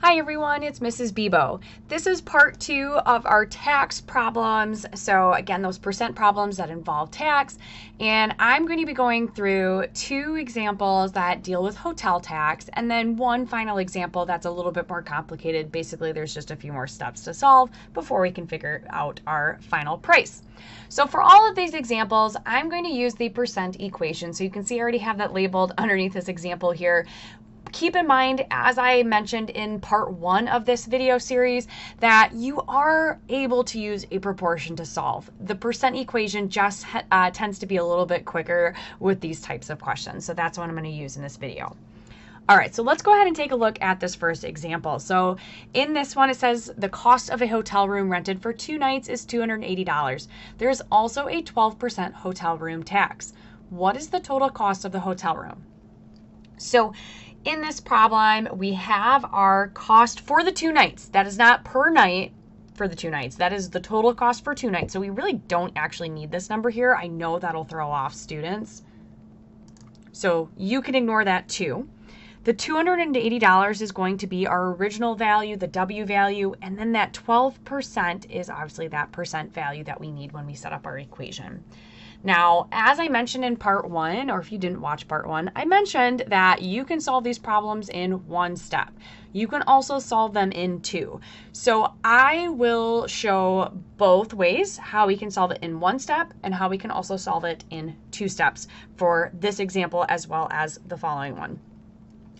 Hi everyone, it's Mrs. Bebo. This is part 2 of our tax problems. So again, those percent problems that involve tax. And I'm going to be going through 2 examples that deal with hotel tax and then one final example that's a little bit more complicated. Basically, there's just a few more steps to solve before we can figure out our final price. So for all of these examples, I'm going to use the percent equation. So you can see I already have that labeled underneath this example here. Keep in mind, as I mentioned in part 1 of this video series, that you are able to use a proportion to solve. The percent equation just tends to be a little bit quicker with these types of questions. So that's what I'm going to use in this video. All right, so let's go ahead and take a look at this first example. So in this one, it says the cost of a hotel room rented for 2 nights is $280. There's also a 12% hotel room tax. What is the total cost of the hotel room? So in this problem, we have our cost for the 2 nights. That is not per night for the 2 nights. That is the total cost for 2 nights. So we really don't actually need this number here. I know that'll throw off students. So you can ignore that too. The $280 is going to be our original value, the W value, and then that 12% is obviously that percent value that we need when we set up our equation. Now, as I mentioned in part 1, or if you didn't watch part 1, I mentioned that you can solve these problems in 1 step. You can also solve them in 2. So I will show both ways, how we can solve it in 1 step and how we can also solve it in 2 steps for this example as well as the following one.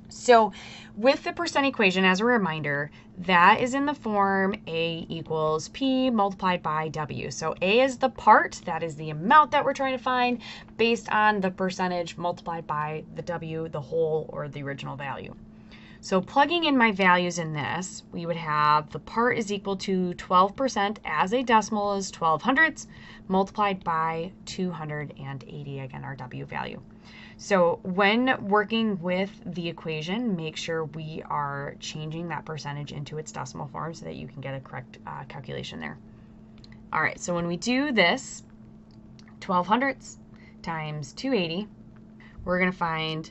So with the percent equation, as a reminder, that is in the form A equals P multiplied by W. So A is the part, that is the amount that we're trying to find based on the percentage multiplied by the W, the whole or the original value. So plugging in my values in this, we would have the part is equal to 12% as a decimal is 12 hundredths multiplied by 280, again, our W value. So when working with the equation, make sure we are changing that percentage into its decimal form so that you can get a correct calculation there. All right, so when we do this, 12 hundredths times 280, we're going to find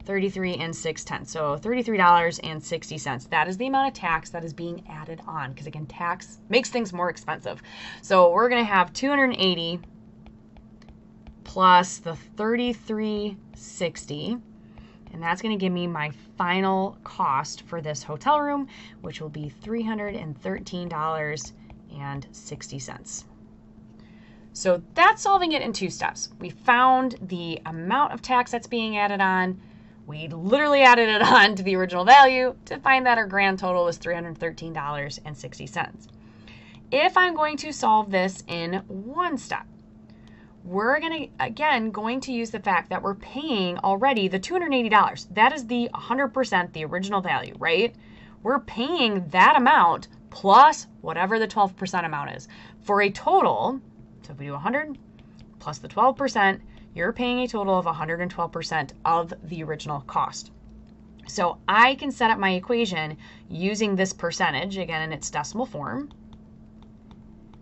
33 and 6/10. So $33.60. That is the amount of tax that is being added on, because again, tax makes things more expensive. So we're going to have 280 plus the 33.60, and that's going to give me my final cost for this hotel room, which will be $313.60. So that's solving it in 2 steps. We found the amount of tax that's being added on. We literally added it on to the original value to find that our grand total was $313.60. If I'm going to solve this in 1 step, we're going to use the fact that we're paying already the $280. That is the 100%, the original value, right? We're paying that amount plus whatever the 12% amount is for a total. So if we do 100 plus the 12%, you're paying a total of 112% of the original cost. So I can set up my equation using this percentage, again, in its decimal form.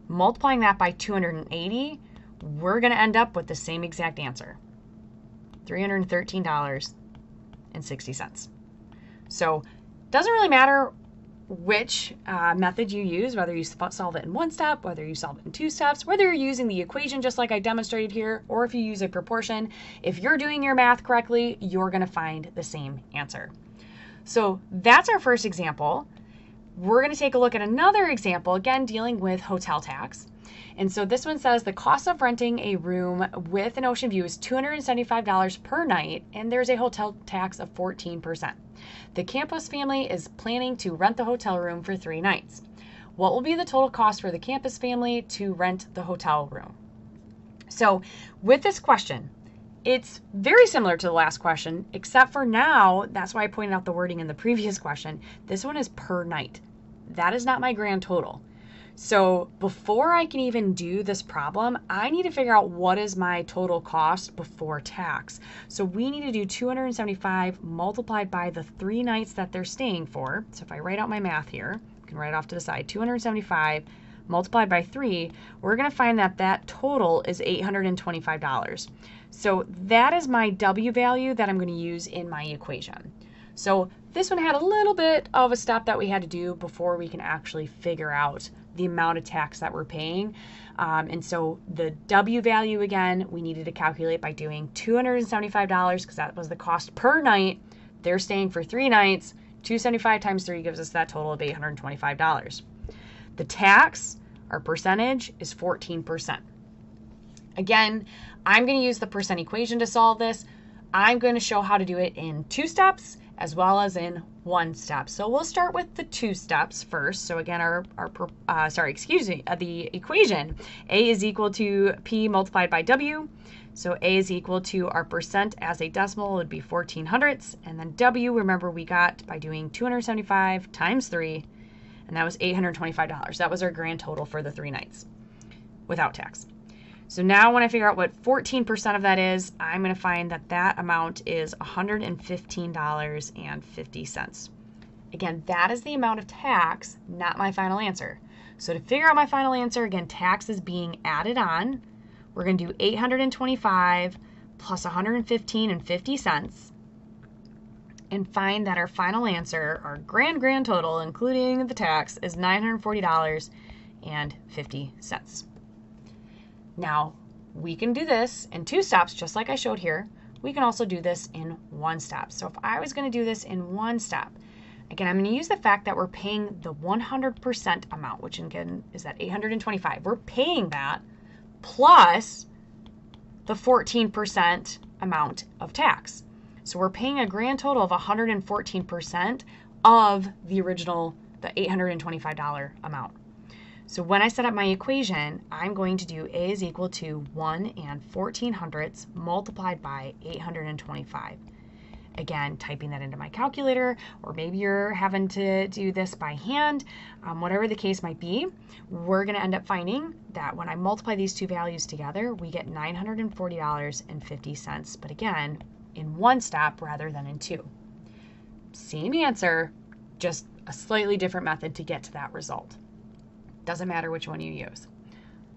Multiplying that by 280, we're going to end up with the same exact answer, $313.60. So it doesn't really matter which method you use, whether you solve it in 1 step, whether you solve it in 2 steps, whether you're using the equation just like I demonstrated here, or if you use a proportion. If you're doing your math correctly, you're going to find the same answer. So that's our first example. We're going to take a look at another example, again dealing with hotel tax. And so this one says the cost of renting a room with an ocean view is $275 per night, and there's a hotel tax of 14%. The campus family is planning to rent the hotel room for 3 nights. What will be the total cost for the campus family to rent the hotel room? So with this question, it's very similar to the last question, except for now, that's why I pointed out the wording in the previous question. This one is per night. That is not my grand total. So before I can even do this problem, I need to figure out what is my total cost before tax. So we need to do 275 multiplied by the 3 nights that they're staying for. So if I write out my math here, you can write off to the side, 275 multiplied by 3, we're going to find that that total is $825. So that is my W value that I'm going to use in my equation. So This one had a little bit of a step that we had to do before we can actually figure out the amount of tax that we're paying. And so the W value, again, we needed to calculate by doing $275 because that was the cost per night. They're staying for 3 nights. 275 times 3 gives us that total of $825. The tax, our percentage, is 14%. Again, I'm going to use the percent equation to solve this. I'm going to show how to do it in 2 steps as well as in 1 step. So we'll start with the 2 steps first. So again, the equation, A is equal to P multiplied by W. So A is equal to our percent as a decimal would be 1400ths, and then W, remember we got by doing 275 times 3, and that was $825. That was our grand total for the 3 nights without tax. So now when I figure out what 14% of that is, I'm going to find that that amount is $115.50. Again, that is the amount of tax, not my final answer. So to figure out my final answer, again, tax is being added on. We're going to do 825 plus 115.50 cents and find that our final answer, our grand total, including the tax, is $940.50. Now, we can do this in 2 steps, just like I showed here. We can also do this in 1 step. So if I was going to do this in 1 step, again, I'm going to use the fact that we're paying the 100% amount, which again is that 825. We're paying that plus the 14% amount of tax. So we're paying a grand total of 114% of the original, the $825 amount. So when I set up my equation, I'm going to do A is equal to 1 1400ths multiplied by 825. Again, typing that into my calculator, or maybe you're having to do this by hand, whatever the case might be, we're going to end up finding that when I multiply these 2 values together, we get $940.50, but again, in 1 step rather than in 2. Same answer, just a slightly different method to get to that result. Doesn't matter which one you use.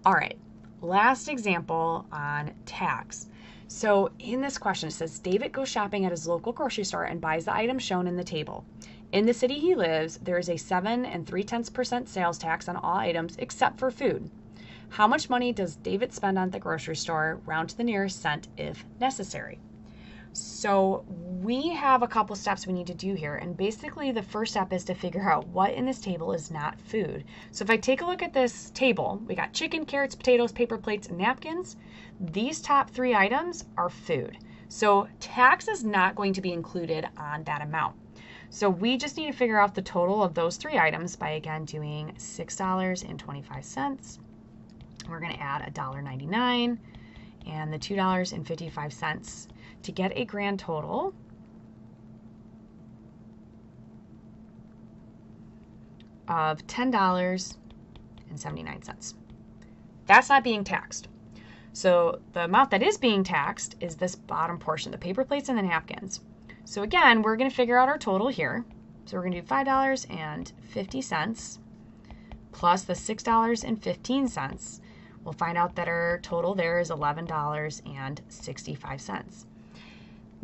All right, last example on tax. So in this question, it says, David goes shopping at his local grocery store and buys the items shown in the table. In the city he lives, there is a 7 3/10% sales tax on all items except for food. How much money does David spend on the grocery store, round to the nearest cent if necessary? So we have a couple steps we need to do here, and basically the first step is to figure out what in this table is not food. So if I take a look at this table, we got chicken, carrots, potatoes, paper plates, and napkins. These top 3 items are food. So tax is not going to be included on that amount. So we just need to figure out the total of those 3 items by, again, doing $6.25. We're going to add $1.99 and the $2.55 to get a grand total of $10.79. That's not being taxed. So the amount that is being taxed is this bottom portion, the paper plates and the napkins. So again, we're going to figure out our total here. So we're going to do $5.50 plus the $6.15. We'll find out that our total there is $11.65.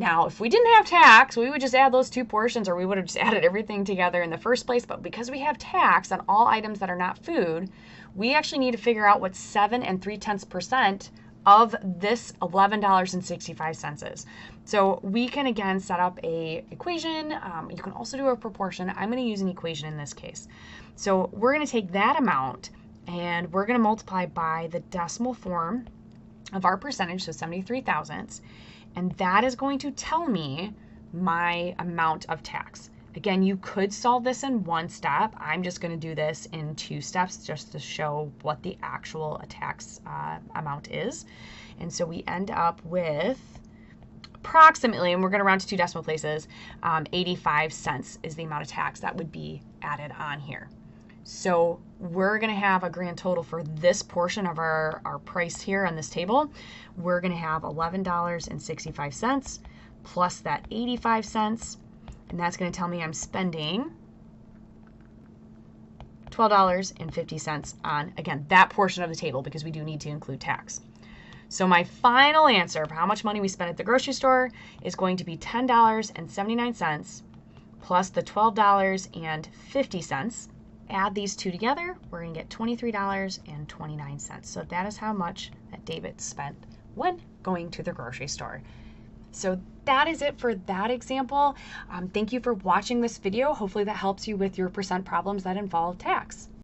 Now, if we didn't have tax, we would just add those 2 portions, or we would have just added everything together in the first place. But because we have tax on all items that are not food, we actually need to figure out what 7 3/10% of this $11.65 is. So we can, again, set up a equation. You can also do a proportion. I'm going to use an equation in this case. So we're going to take that amount and we're going to multiply by the decimal form of our percentage, so 73 thousandths. And that is going to tell me my amount of tax. Again, you could solve this in 1 step. I'm just going to do this in 2 steps just to show what the actual tax amount is. And so we end up with approximately, and we're going to round to 2 decimal places, 85 cents is the amount of tax that would be added on here. So we're going to have a grand total for this portion of our price here on this table. We're going to have $11.65 plus that 85 cents. And that's going to tell me I'm spending $12.50 on, again, that portion of the table, because we do need to include tax. So my final answer for how much money we spent at the grocery store is going to be $10.79 plus the $12.50. Add these two together, we're going to get $23.29. So that is how much that David spent when going to the grocery store. So that is it for that example. Thank you for watching this video. Hopefully that helps you with your percent problems that involve tax.